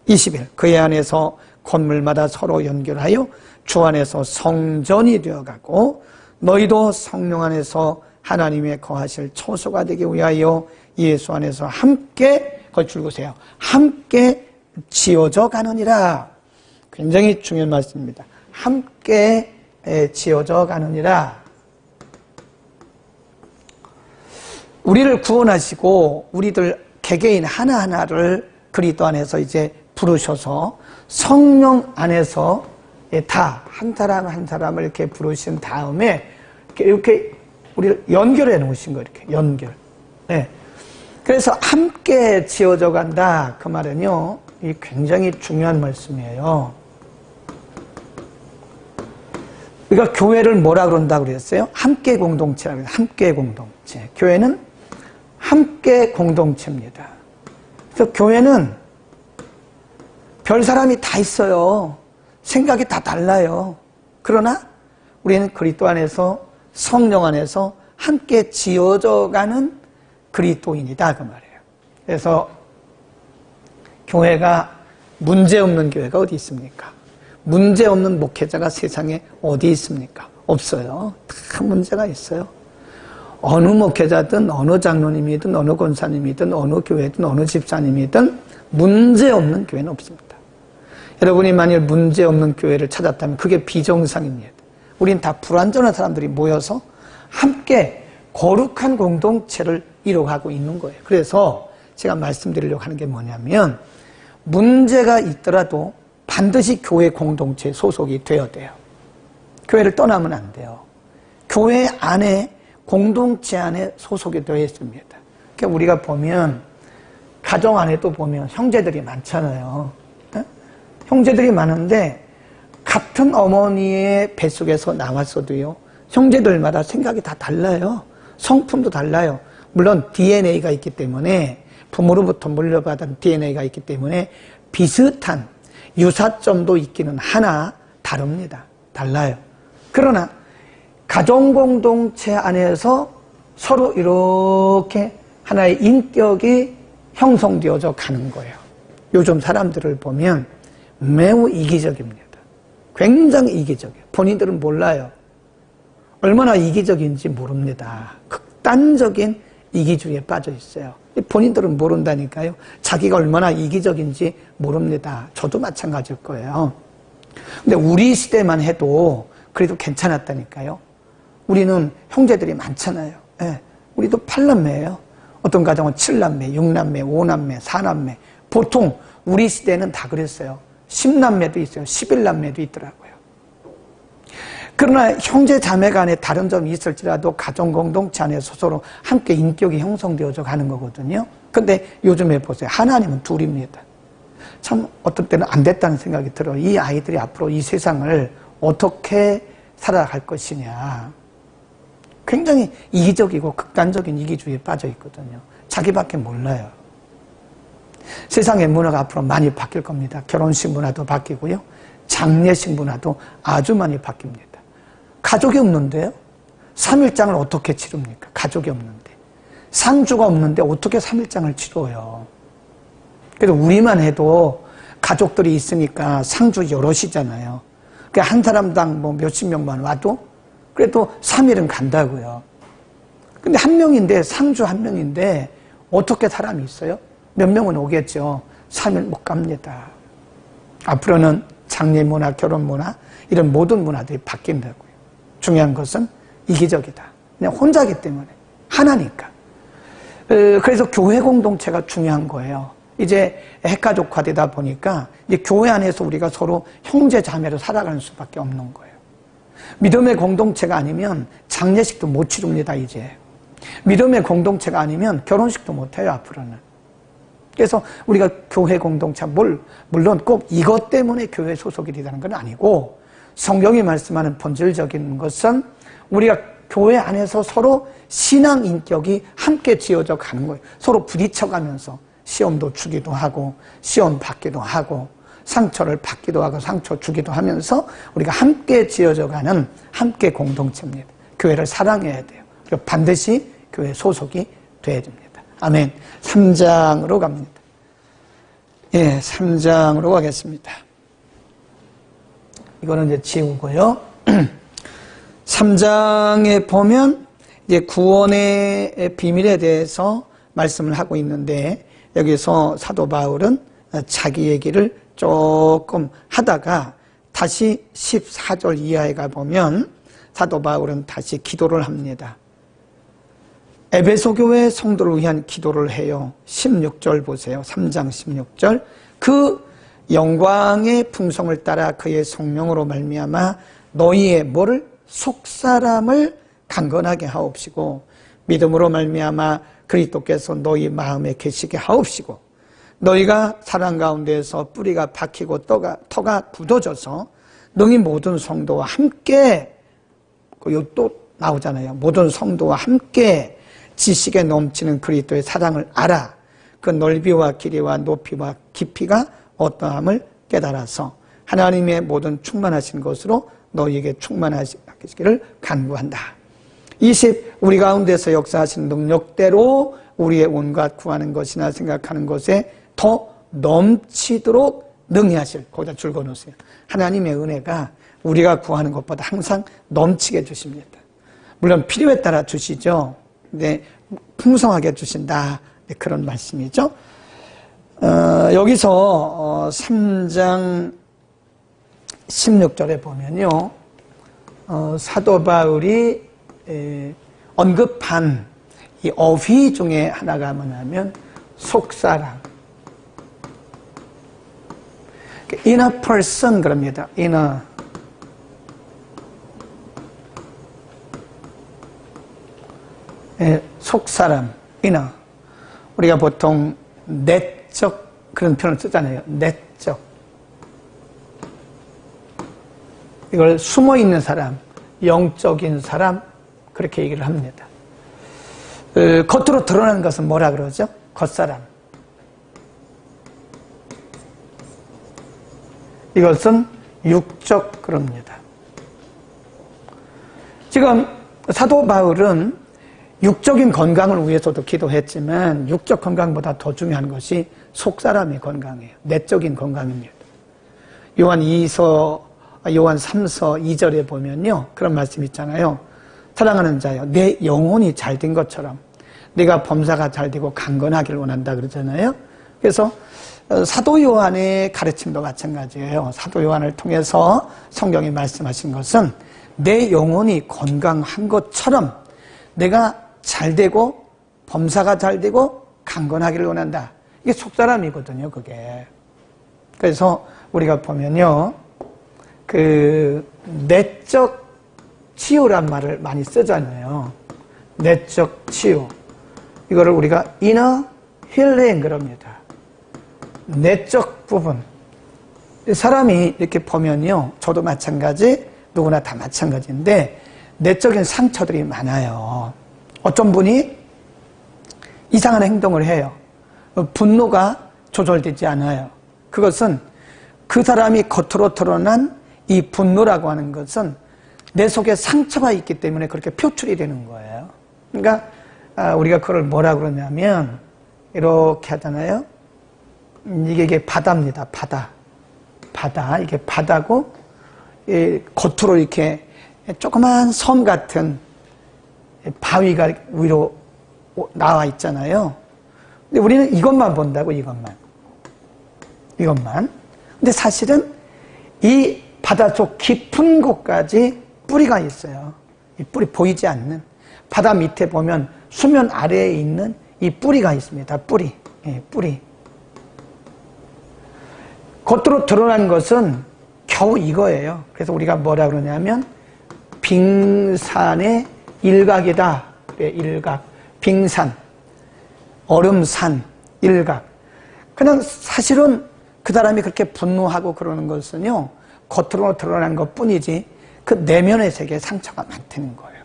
20일 그의 안에서 건물마다 서로 연결하여 주 안에서 성전이 되어가고 너희도 성령 안에서 하나님의 거하실 처소가 되기 위하여 예수 안에서 함께 거기 줄거세요. 함께 지어져 가느니라. 굉장히 중요한 말씀입니다. 함께 지어져 가느니라. 우리를 구원하시고 우리들 개개인 하나하나를 그리스도 안에서 이제 부르셔서 성령 안에서 다 한 사람 한 사람을 이렇게 부르신 다음에 이렇게 우리를 연결해 놓으신 거예요. 이렇게 연결. 네. 그래서 함께 지어져 간다. 그 말은요, 이 굉장히 중요한 말씀이에요. 우리가 교회를 뭐라 그런다고 그랬어요? 함께 공동체라고 해서 함께 공동체. 교회는 함께 공동체입니다. 그래서 교회는 별 사람이 다 있어요. 생각이 다 달라요. 그러나 우리는 그리스도 안에서 성령 안에서 함께 지어져 가는 그리스도인이다 그 말이에요. 그래서 교회가 문제없는 교회가 어디 있습니까? 문제없는 목회자가 세상에 어디 있습니까? 없어요. 다 문제가 있어요. 어느 목회자든 어느 장로님이든 어느 권사님이든 어느 교회든 어느 집사님이든 문제없는 교회는 없습니다. 여러분이 만일 문제없는 교회를 찾았다면 그게 비정상입니다. 우린 다 불완전한 사람들이 모여서 함께 거룩한 공동체를 이루어가고 있는 거예요. 그래서 제가 말씀드리려고 하는 게 뭐냐면 문제가 있더라도 반드시 교회 공동체에 소속이 되어야 돼요. 교회를 떠나면 안 돼요. 교회 안에 공동체 안에 소속이 되어 있습니다. 그러니까 우리가 보면 가정 안에도 보면 형제들이 많잖아요. 네? 형제들이 많은데 같은 어머니의 뱃속에서 나왔어도요. 형제들마다 생각이 다 달라요. 성품도 달라요. 물론 DNA가 있기 때문에 부모로부터 물려받은 DNA가 있기 때문에 비슷한 유사점도 있기는 하나 다릅니다. 달라요. 그러나 가정공동체 안에서 서로 이렇게 하나의 인격이 형성되어져 가는 거예요. 요즘 사람들을 보면 매우 이기적입니다. 굉장히 이기적이에요. 본인들은 몰라요. 얼마나 이기적인지 모릅니다. 극단적인 이기주의에 빠져 있어요. 본인들은 모른다니까요. 자기가 얼마나 이기적인지 모릅니다. 저도 마찬가지일 거예요. 근데 우리 시대만 해도 그래도 괜찮았다니까요. 우리는 형제들이 많잖아요. 네. 우리도 8남매예요. 어떤 가정은 7남매, 6남매, 5남매, 4남매. 보통 우리 시대는 다 그랬어요. 10남매도 있어요. 11남매도 있더라고요. 그러나 형제 자매 간에 다른 점이 있을지라도 가정 공동체 안에서 서로 함께 인격이 형성되어져 가는 거거든요. 근데 요즘에 보세요. 하나님은 둘입니다. 참 어떤 때는 안 됐다는 생각이 들어요. 이 아이들이 앞으로 이 세상을 어떻게 살아갈 것이냐. 굉장히 이기적이고 극단적인 이기주의에 빠져 있거든요. 자기밖에 몰라요. 세상의 문화가 앞으로 많이 바뀔 겁니다. 결혼식 문화도 바뀌고요. 장례식 문화도 아주 많이 바뀝니다. 가족이 없는데요. 3일장을 어떻게 치릅니까? 가족이 없는데. 상주가 없는데 어떻게 3일장을 치러요? 그래도 우리만 해도 가족들이 있으니까 상주 여럿이잖아요. 그러니까 한 사람당 뭐 몇십 명만 와도 그래도 3일은 간다고요. 근데 한 명인데, 상주 한 명인데 어떻게 사람이 있어요? 몇 명은 오겠죠. 3일 못 갑니다. 앞으로는 장례 문화, 결혼 문화 이런 모든 문화들이 바뀐다고요. 중요한 것은 이기적이다. 그냥 혼자기 때문에. 하나니까. 그래서 교회 공동체가 중요한 거예요. 이제 핵가족화되다 보니까 이제 교회 안에서 우리가 서로 형제 자매로 살아가는 수밖에 없는 거예요. 믿음의 공동체가 아니면 장례식도 못 치릅니다, 이제. 믿음의 공동체가 아니면 결혼식도 못 해요, 앞으로는. 그래서 우리가 교회 공동체, 물론 꼭 이것 때문에 교회 소속이 되는 건 아니고, 성경이 말씀하는 본질적인 것은 우리가 교회 안에서 서로 신앙 인격이 함께 지어져 가는 거예요. 서로 부딪혀가면서 시험도 주기도 하고, 시험 받기도 하고, 상처를 받기도 하고, 상처 주기도 하면서 우리가 함께 지어져 가는 함께 공동체입니다. 교회를 사랑해야 돼요. 그리고 반드시 교회 소속이 돼야 됩니다. 아멘. 3장으로 갑니다. 예, 3장으로 가겠습니다. 이거는 이제 지우고요. 3장에 보면 이제 구원의 비밀에 대해서 말씀을 하고 있는데 여기서 사도 바울은 자기 얘기를 조금 하다가 다시 14절 이하에 가보면 사도 바울은 다시 기도를 합니다. 에베소 교회 성도를 위한 기도를 해요. 16절 보세요. 3장 16절. 그 영광의 풍성을 따라 그의 성령으로 말미암아 너희의 뭐를? 속사람을 강건하게 하옵시고 믿음으로 말미암아 그리스도께서 너희 마음에 계시게 하옵시고 너희가 사랑 가운데에서 뿌리가 박히고 터가 굳어져서 너희 모든 성도와 함께 또 나오잖아요. 모든 성도와 함께 지식에 넘치는 그리스도의 사랑을 알아. 그 넓이와 길이와 높이와 깊이가 어떠함을 깨달아서 하나님의 모든 충만하신 것으로 너희에게 충만하시기를 간구한다. 20. 우리 가운데서 역사하신 능력대로 우리의 온갖 구하는 것이나 생각하는 것에 더 넘치도록 능히 하실. 거기다 줄 그어놓으세요. 하나님의 은혜가 우리가 구하는 것보다 항상 넘치게 주십니다. 물론 필요에 따라 주시죠. 근데 풍성하게 주신다. 그런 말씀이죠. 여기서 3장 16절에 보면요. 사도 바울이 언급한 이 어휘 중에 하나가 뭐냐면 속사람. inner person 그럽니다. inner. 속사람, inner. 우리가 보통 내적 그런 표현을 쓰잖아요. 내적. 이걸 숨어있는 사람, 영적인 사람 그렇게 얘기를 합니다. 겉으로 드러나는 것은 뭐라 그러죠? 겉사람. 이것은 육적 그럽니다. 지금 사도 바울은 육적인 건강을 위해서도 기도했지만 육적 건강보다 더 중요한 것이 속사람의 건강이에요. 내적인 건강입니다. 요한 3서 2절에 보면요. 그런 말씀 있잖아요. 사랑하는 자여, 내 영혼이 잘된 것처럼 내가 범사가 잘되고 강건하기를 원한다 그러잖아요. 그래서 사도 요한의 가르침도 마찬가지예요. 사도 요한을 통해서 성경이 말씀하신 것은 내 영혼이 건강한 것처럼 내가 잘되고 범사가 잘되고 강건하기를 원한다. 이게 속사람이거든요, 그게. 그래서 우리가 보면요. 내적 치유란 말을 많이 쓰잖아요. 내적 치유. 이거를 우리가 inner healing 그럽니다. 내적 부분. 사람이 이렇게 보면요. 저도 마찬가지, 누구나 다 마찬가지인데 내적인 상처들이 많아요. 어떤 분이 이상한 행동을 해요. 분노가 조절되지 않아요. 그것은 그 사람이 겉으로 드러난 이 분노라고 하는 것은 내 속에 상처가 있기 때문에 그렇게 표출이 되는 거예요. 그러니까 우리가 그걸 뭐라 그러냐면 이렇게 하잖아요. 이게 바다입니다. 바다. 이게 바다고 겉으로 이렇게 조그만 섬 같은 바위가 위로 나와 있잖아요. 근데 우리는 이것만 본다고, 이것만. 근데 사실은 이 바다 속 깊은 곳까지 뿌리가 있어요. 이 뿌리 보이지 않는. 바다 밑에 보면 수면 아래에 있는 이 뿌리가 있습니다. 뿌리. 뿌리. 겉으로 드러난 것은 겨우 이거예요. 그래서 우리가 뭐라 그러냐면 빙산의 일각이다. 그래, 일각. 빙산, 얼음산, 일각. 그냥 사실은 그 사람이 그렇게 분노하고 그러는 것은요, 겉으로 드러난 것 뿐이지 그 내면의 세계에 상처가 많다는 거예요.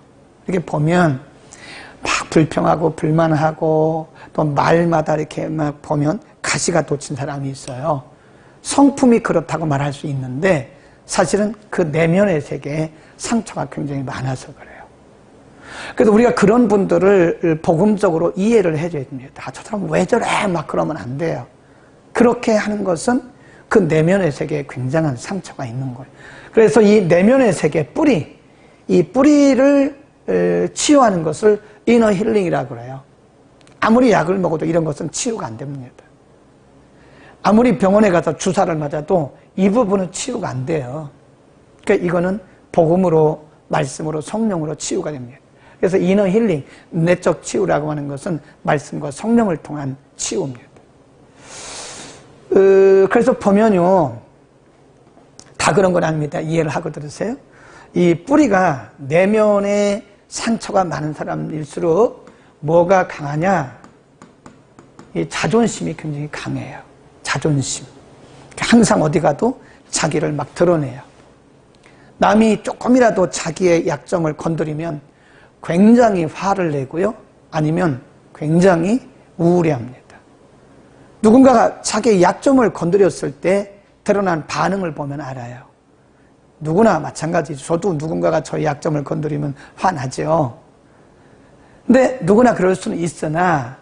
이렇게 보면 막 불평하고 불만하고 또 말마다 이렇게 막 보면 가시가 돋친 사람이 있어요. 성품이 그렇다고 말할 수 있는데 사실은 그 내면의 세계에 상처가 굉장히 많아서 그래요. 그래서 우리가 그런 분들을 복음적으로 이해를 해줘야 됩니다. 저 사람 왜 저래? 막 그러면 안 돼요. 그렇게 하는 것은 그 내면의 세계에 굉장한 상처가 있는 거예요. 그래서 이 내면의 세계 뿌리, 이 뿌리를 치유하는 것을 이너 힐링이라고 그래요. 아무리 약을 먹어도 이런 것은 치유가 안 됩니다. 아무리 병원에 가서 주사를 맞아도 이 부분은 치유가 안 돼요. 그러니까 이거는 복음으로, 말씀으로, 성령으로 치유가 됩니다. 그래서 이너 힐링, 내적 치유라고 하는 것은 말씀과 성령을 통한 치유입니다. 그래서 보면요, 다 그런 건 아닙니다. 이해를 하고 들으세요. 이 뿌리가 내면에 상처가 많은 사람일수록 뭐가 강하냐? 이 자존심이 굉장히 강해요. 자존심. 항상 어디 가도 자기를 막 드러내요. 남이 조금이라도 자기의 약점을 건드리면 굉장히 화를 내고요. 아니면 굉장히 우울해합니다. 누군가가 자기의 약점을 건드렸을 때 드러난 반응을 보면 알아요. 누구나 마찬가지죠. 저도 누군가가 저의 약점을 건드리면 화나죠. 근데 누구나 그럴 수는 있으나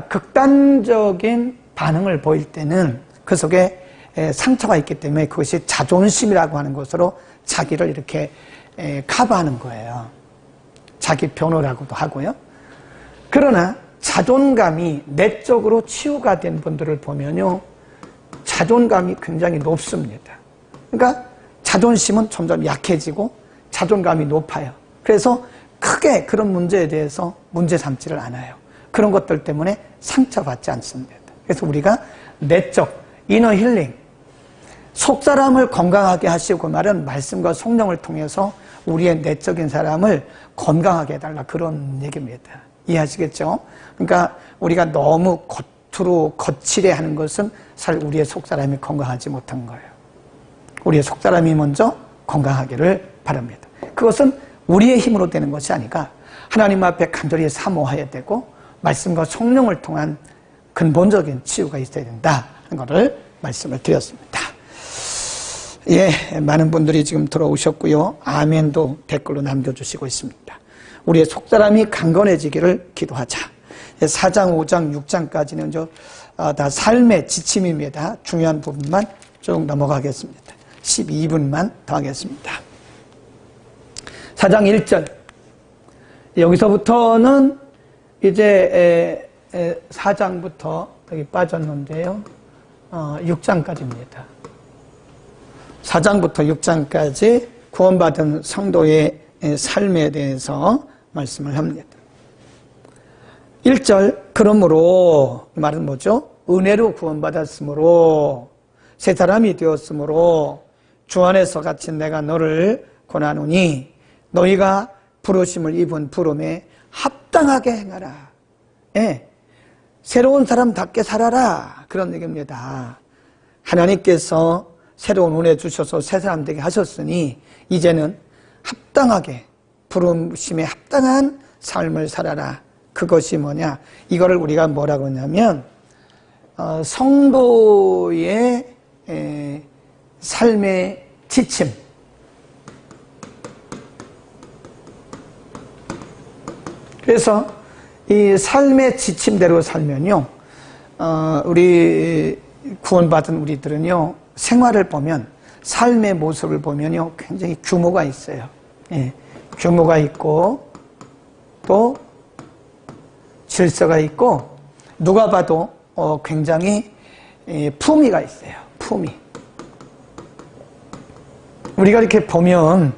극단적인 반응을 보일 때는 그 속에 상처가 있기 때문에 그것이 자존심이라고 하는 것으로 자기를 이렇게 커버하는 거예요. 자기 변호라고도 하고요. 그러나 자존감이 내적으로 치유가 된 분들을 보면요, 자존감이 굉장히 높습니다. 그러니까 자존심은 점점 약해지고 자존감이 높아요. 그래서 크게 그런 문제에 대해서 문제 삼지를 않아요. 그런 것들 때문에 상처받지 않습니다. 그래서 우리가 내적 이너 힐링, 속사람을 건강하게 하시고 말은 말씀과 성령을 통해서 우리의 내적인 사람을 건강하게 해달라, 그런 얘기입니다. 이해하시겠죠? 그러니까 우리가 너무 겉으로 거칠게 하는 것은 사실 우리의 속사람이 건강하지 못한 거예요. 우리의 속사람이 먼저 건강하기를 바랍니다. 그것은 우리의 힘으로 되는 것이 아니라 하나님 앞에 간절히 사모해야 되고 말씀과 성령을 통한 근본적인 치유가 있어야 된다 하는 것을 말씀을 드렸습니다. 예, 많은 분들이 지금 들어오셨고요. 아멘도 댓글로 남겨주시고 있습니다. 우리의 속사람이 강건해지기를 기도하자. 4장, 5장, 6장까지는 다 삶의 지침입니다. 중요한 부분만 쭉 넘어가겠습니다. 12분만 더 하겠습니다. 4장 1절. 여기서부터는 이제 4장부터 여기 빠졌는데요. 6장까지입니다. 4장부터 6장까지 구원받은 성도의 삶에 대해서 말씀을 합니다. 1절, 그러므로, 이 말은 뭐죠? 은혜로 구원받았으므로, 새 사람이 되었으므로, 주 안에서 갇힌 내가 너를 권하노니, 너희가 부르심을 입은 부름에 합당하게 행하라. 예, 새로운 사람답게 살아라. 그런 얘기입니다. 하나님께서 새로운 은혜 주셔서 새 사람 되게 하셨으니 이제는 합당하게, 부르심에 합당한 삶을 살아라. 그것이 뭐냐? 이거를 우리가 뭐라고 하냐면 성도의 삶의 지침. 그래서 이 삶의 지침대로 살면요, 우리 구원받은 우리들은요, 생활을 보면, 삶의 모습을 보면요, 굉장히 규모가 있어요. 예, 규모가 있고, 또 질서가 있고, 누가 봐도 굉장히 품위가 있어요. 품위. 우리가 이렇게 보면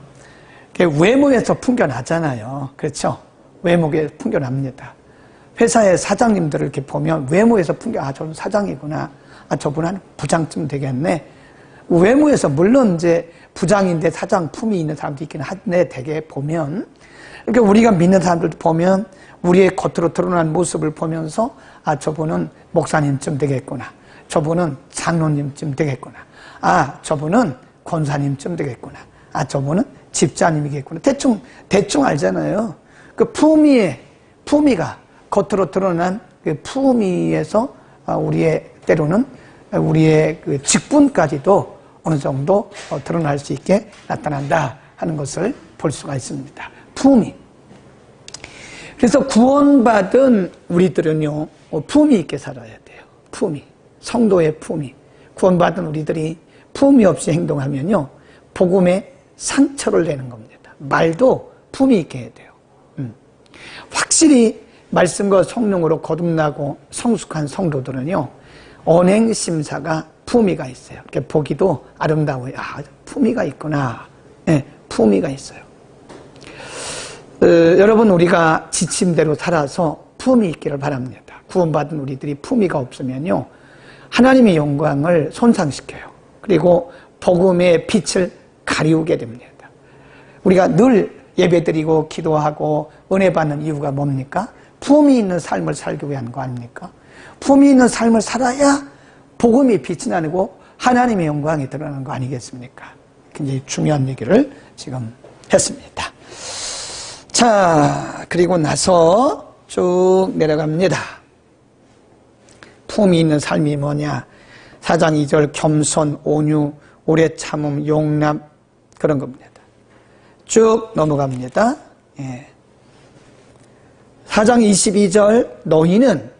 외모에서 풍겨나잖아요. 그렇죠? 외모에 풍겨납니다. 회사의 사장님들을 이렇게 보면 외모에서 저는 사장이구나. 저분은 부장쯤 되겠네. 외모에서 물론 이제 부장인데 사장 품이 있는 사람도 있긴 한데, 되게 보면, 이렇게 우리가 믿는 사람들도 보면 우리의 겉으로 드러난 모습을 보면서 저분은 목사님쯤 되겠구나. 저분은 장로님쯤 되겠구나. 저분은 권사님쯤 되겠구나. 저분은 집사님이겠구나. 대충 알잖아요. 그 품위가 겉으로 드러난 그 품위에서 우리의 때로는 우리의 그 직분까지도 어느 정도 드러날 수 있게 나타난다 하는 것을 볼 수가 있습니다. 품위. 그래서 구원받은 우리들은요, 품위 있게 살아야 돼요. 품위. 성도의 품위. 구원받은 우리들이 품위 없이 행동하면요, 복음에 상처를 내는 겁니다. 말도 품위 있게 해야 돼요. 확실히 말씀과 성령으로 거듭나고 성숙한 성도들은요, 언행심사가 품위가 있어요. 이렇게 보기도 아름다워요. 품위가 있구나. 네, 품위가 있어요. 여러분, 우리가 지침대로 살아서 품위 있기를 바랍니다. 구원받은 우리들이 품위가 없으면요, 하나님의 영광을 손상시켜요. 그리고 복음의 빛을 가리우게 됩니다. 우리가 늘 예배드리고 기도하고 은혜 받는 이유가 뭡니까? 품위 있는 삶을 살기 위한 거 아닙니까? 품위 있는 삶을 살아야 복음이 빛이 나고 하나님의 영광이 드러나는 거 아니겠습니까? 굉장히 중요한 얘기를 지금 했습니다. 자, 그리고 나서 쭉 내려갑니다. 품위 있는 삶이 뭐냐? 4장 2절 겸손, 온유, 오래 참음, 용납, 그런 겁니다. 쭉 넘어갑니다. 예. 4장 22절, 너희는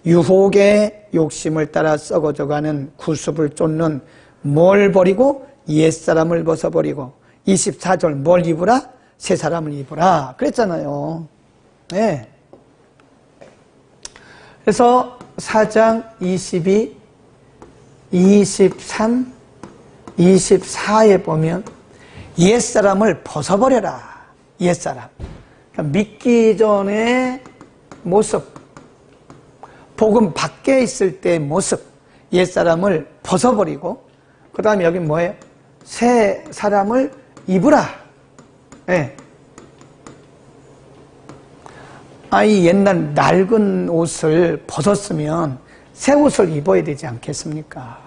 유혹의 욕심을 따라 썩어져가는 구습을 쫓는 뭘 버리고 옛사람을 벗어버리고 24절 뭘 입으라? 새 사람을 입으라 그랬잖아요. 네. 그래서 4장 22, 23, 24에 보면 옛사람을 벗어버려라. 옛사람. 그러니까 믿기 전의 모습, 복음 밖에 있을 때의 모습, 옛사람을 벗어버리고 그 다음에 여기 뭐예요? 새 사람을 입으라. 네. 이 옛날 낡은 옷을 벗었으면 새 옷을 입어야 되지 않겠습니까?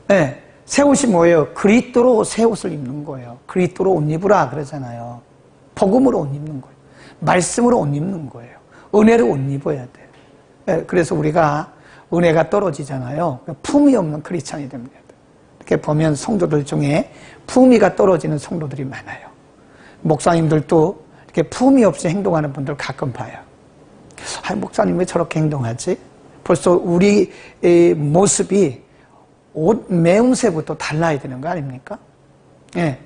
네. 새 옷이 뭐예요? 그리스도로 새 옷을 입는 거예요. 그리스도로 옷 입으라 그러잖아요. 복음으로 옷 입는 거예요. 말씀으로 옷 입는 거예요. 은혜로 옷 입어야 돼요. 네. 그래서 우리가 은혜가 떨어지잖아요. 품이 없는 크리스찬이 됩니다. 이렇게 보면 성도들 중에 품위가 떨어지는 성도들이 많아요. 목사님들도 이렇게 품위 없이 행동하는 분들 가끔 봐요. 목사님 왜 저렇게 행동하지? 벌써 우리 모습이 옷 매음새부터 달라야 되는 거 아닙니까? 예.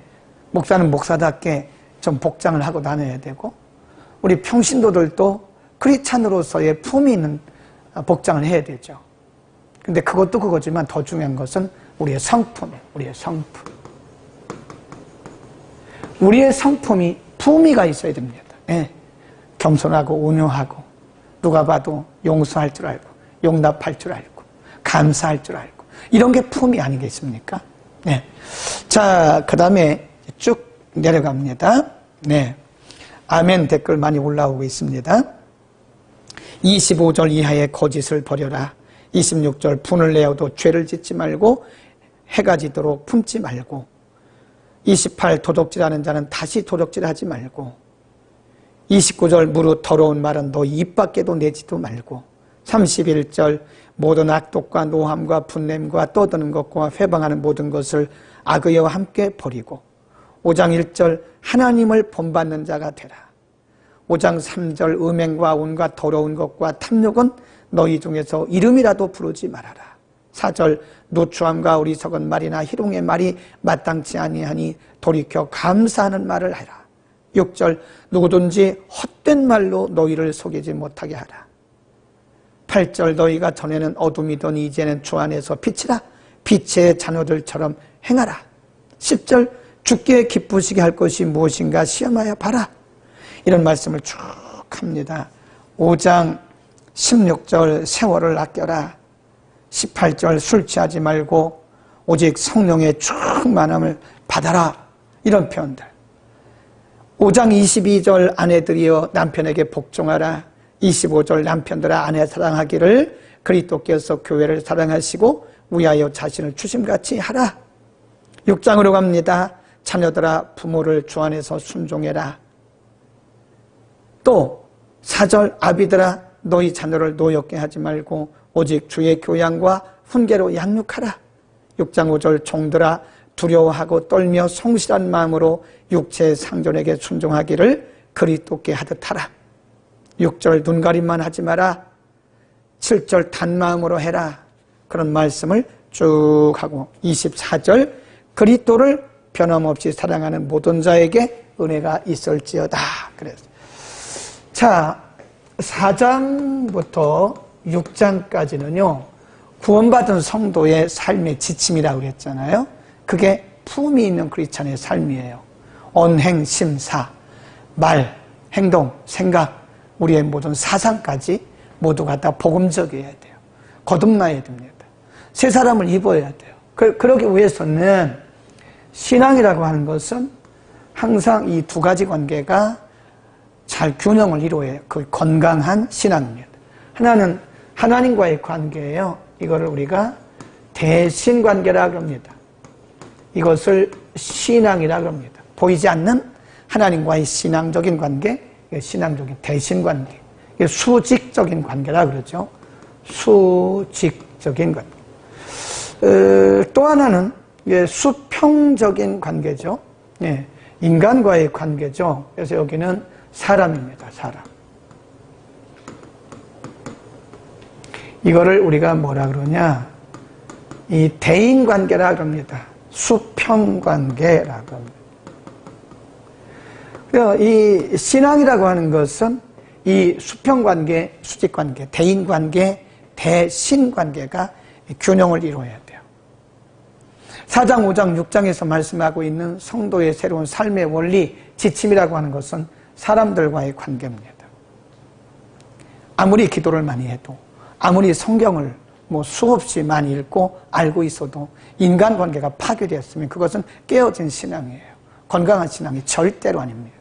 목사는 목사답게 좀 복장을 하고 다녀야 되고, 우리 평신도들도 크리스찬으로서의 품이 있는 복장을 해야 되죠. 근데 그것도 그거지만 더 중요한 것은 우리의 성품이에요. 우리의 성품. 우리의 성품이 품위가 있어야 됩니다. 예. 겸손하고 온유하고 누가 봐도 용서할 줄 알고 용납할 줄 알고 감사할 줄 알고 이런 게 품위 아니겠습니까? 네. 자, 그 다음에 쭉 내려갑니다. 네. 아멘 댓글 많이 올라오고 있습니다. 25절 이하의 거짓을 버려라. 26절 분을 내어도 죄를 짓지 말고 해가 지도록 품지 말고 28 도적질하는 자는 다시 도적질하지 말고 29절 무릇 더러운 말은 너 입 밖에도 내지도 말고 31절 모든 악독과 노함과 분냄과 떠드는 것과 회방하는 모든 것을 악의와 함께 버리고 5장 1절 하나님을 본받는 자가 되라. 5장 3절 음행과 온갖 더러운 것과 탐욕은 너희 중에서 이름이라도 부르지 말아라. 4절 누추함과 어리석은 말이나 희롱의 말이 마땅치 아니하니 돌이켜 감사하는 말을 하라. 6절 누구든지 헛된 말로 너희를 속이지 못하게 하라. 8절 너희가 전에는 어둠이더니 이제는 주 안에서 빛이라. 빛의 자녀들처럼 행하라. 10절 주께 기쁘시게 할 것이 무엇인가 시험하여 봐라. 이런 말씀을 쭉 합니다. 5장 16절 세월을 아껴라. 18절 술 취하지 말고 오직 성령의 충만함을 받아라. 이런 표현들. 5장 22절 아내들이여 남편에게 복종하라. 25절 남편들아 아내 사랑하기를 그리스도께서 교회를 사랑하시고 위하여 자신을 주심같이 하라. 6장으로 갑니다. 자녀들아 부모를 주 안에서 순종해라. 또 4절 아비들아 너희 자녀를 노엽게 하지 말고 오직 주의 교양과 훈계로 양육하라. 6장 5절 종들아 두려워하고 떨며 성실한 마음으로 육체의 상전에게 순종하기를 그리스도께 하듯 하라. 6절 눈가림만 하지 마라. 7절 단마음으로 해라. 그런 말씀을 쭉 하고 24절 그리스도를 변함없이 사랑하는 모든 자에게 은혜가 있을지어다. 그래서 자 4장부터 6장까지는요 구원받은 성도의 삶의 지침이라고 그랬잖아요. 그게 품이 있는 크리스찬의 삶이에요. 언행, 심사, 말, 행동, 생각, 우리의 모든 사상까지 모두가 다 복음적이어야 돼요. 거듭나야 됩니다. 새 사람을 입어야 돼요. 그러기 위해서는 신앙이라고 하는 것은 항상 이 두 가지 관계가 잘 균형을 이루어야 해요. 그 건강한 신앙입니다. 하나는 하나님과의 관계예요. 이거를 우리가 대신관계라고 합니다. 이것을 신앙이라고 합니다. 보이지 않는 하나님과의 신앙적인 관계, 신앙적인 대신관계, 수직적인 관계라고 그러죠. 수직적인 관계. 또 하나는 수평적인 관계죠. 인간과의 관계죠. 그래서 여기는 사람입니다. 사람. 이거를 우리가 뭐라 그러냐? 이 대인관계라 그럽니다. 수평관계라고 합니다. 이 신앙이라고 하는 것은 이 수평관계, 수직관계, 대인관계, 대신관계가 균형을 이루어야 돼요. 4장, 5장, 6장에서 말씀하고 있는 성도의 새로운 삶의 원리, 지침이라고 하는 것은 사람들과의 관계입니다. 아무리 기도를 많이 해도, 아무리 성경을 수없이 많이 읽고 알고 있어도 인간관계가 파괴되었으면 그것은 깨어진 신앙이에요. 건강한 신앙이 절대로 아닙니다.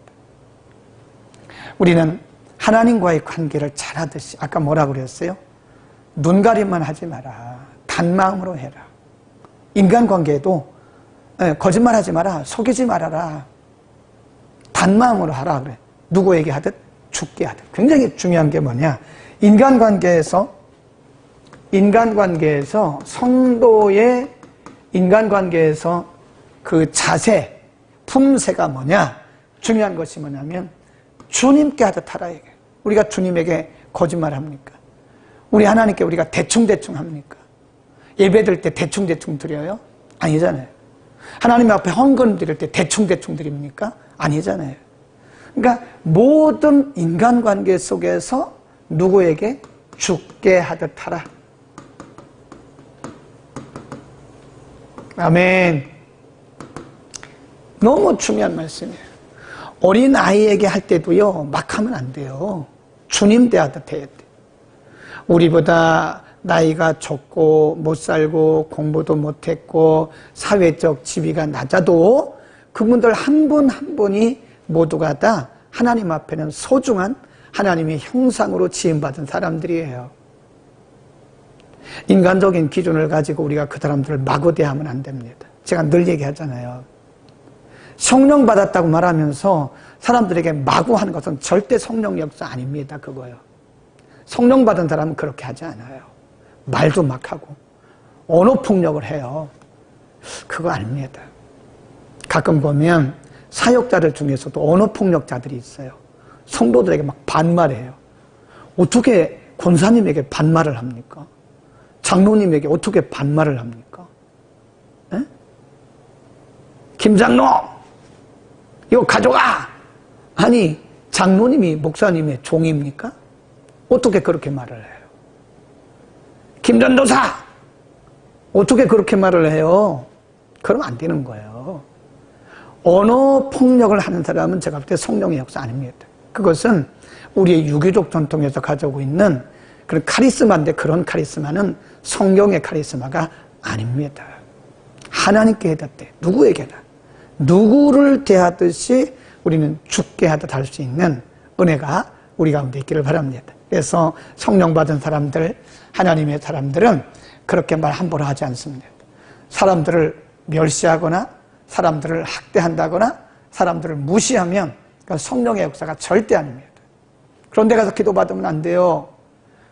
우리는 하나님과의 관계를 잘하듯이, 아까 뭐라고 그랬어요? 눈가림만 하지 마라. 단마음으로 해라. 인간관계에도 거짓말하지 마라. 속이지 말아라. 단마음으로 하라 그래. 누구에게 하듯 죽게 하듯. 굉장히 중요한 게 뭐냐? 인간관계에서 성도의 인간관계에서 그 자세, 품새가 뭐냐? 중요한 것이 뭐냐면 주님께 하듯 하라 이게. 우리가 주님에게 거짓말합니까? 우리 하나님께 우리가 대충대충 합니까? 예배드릴 때 대충대충 드려요? 아니잖아요. 하나님 앞에 헌금 드릴 때 대충대충 드립니까? 아니잖아요. 그러니까 모든 인간관계 속에서 누구에게 죽게 하듯 하라. 아멘. 너무 중요한 말씀이에요. 어린아이에게 할 때도요, 막 하면 안 돼요. 주님 대하듯 해야 돼. 우리보다 나이가 적고 못 살고 공부도 못했고 사회적 지위가 낮아도 그분들 한 분 한 분이 모두가 다 하나님 앞에는 소중한 하나님의 형상으로 지음받은 사람들이에요. 인간적인 기준을 가지고 우리가 그 사람들을 마구 대하면 안 됩니다. 제가 늘 얘기하잖아요. 성령 받았다고 말하면서 사람들에게 마구 하는 것은 절대 성령 역사 아닙니다. 그거요. 성령 받은 사람은 그렇게 하지 않아요. 말도 막 하고 언어 폭력을 해요. 그거 아닙니다. 가끔 보면 사역자들 중에서도 언어 폭력자들이 있어요. 성도들에게 막 반말해요. 어떻게 권사님에게 반말을 합니까? 장로님에게 어떻게 반말을 합니까? 에? 김장로 이거 가져가! 아니 장로님이 목사님의 종입니까? 어떻게 그렇게 말을 해요? 김전도사! 어떻게 그렇게 말을 해요? 그러면 안 되는 거예요. 언어 폭력을 하는 사람은 제가 볼 때 성령의 역사 아닙니다. 그것은 우리의 유교적 전통에서 가지고 있는 그런 카리스마인데 그런 카리스마는 성경의 카리스마가 아닙니다. 하나님께 해답돼. 누구에게나. 누구를 대하듯이 우리는 죽게 하듯 할 수 있는 은혜가 우리 가운데 있기를 바랍니다. 그래서 성령 받은 사람들, 하나님의 사람들은 그렇게 말 함부로 하지 않습니다. 사람들을 멸시하거나 사람들을 학대한다거나 사람들을 무시하면 그건 성령의 역사가 절대 아닙니다. 그런 데 가서 기도 받으면 안 돼요.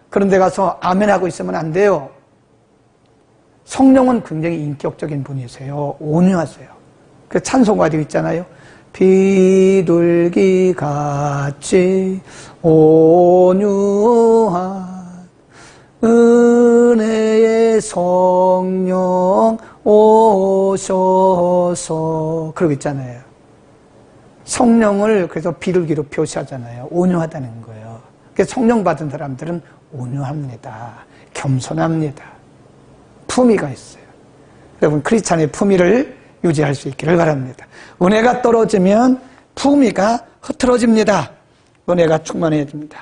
그런 데 가서 아멘하고 있으면 안 돼요. 성령은 굉장히 인격적인 분이세요. 온유하세요. 그 찬송가도 있잖아요. 비둘기 같이 온유한 은혜의 성령 오셔서 그러고 있잖아요. 성령을 그래서 비둘기로 표시하잖아요. 온유하다는 거예요. 그래서 성령 받은 사람들은 온유합니다. 겸손합니다. 품위가 있어요. 여러분 크리스찬의 품위를 유지할 수 있기를 바랍니다. 은혜가 떨어지면 품위가 흐트러집니다. 은혜가 충만해집니다.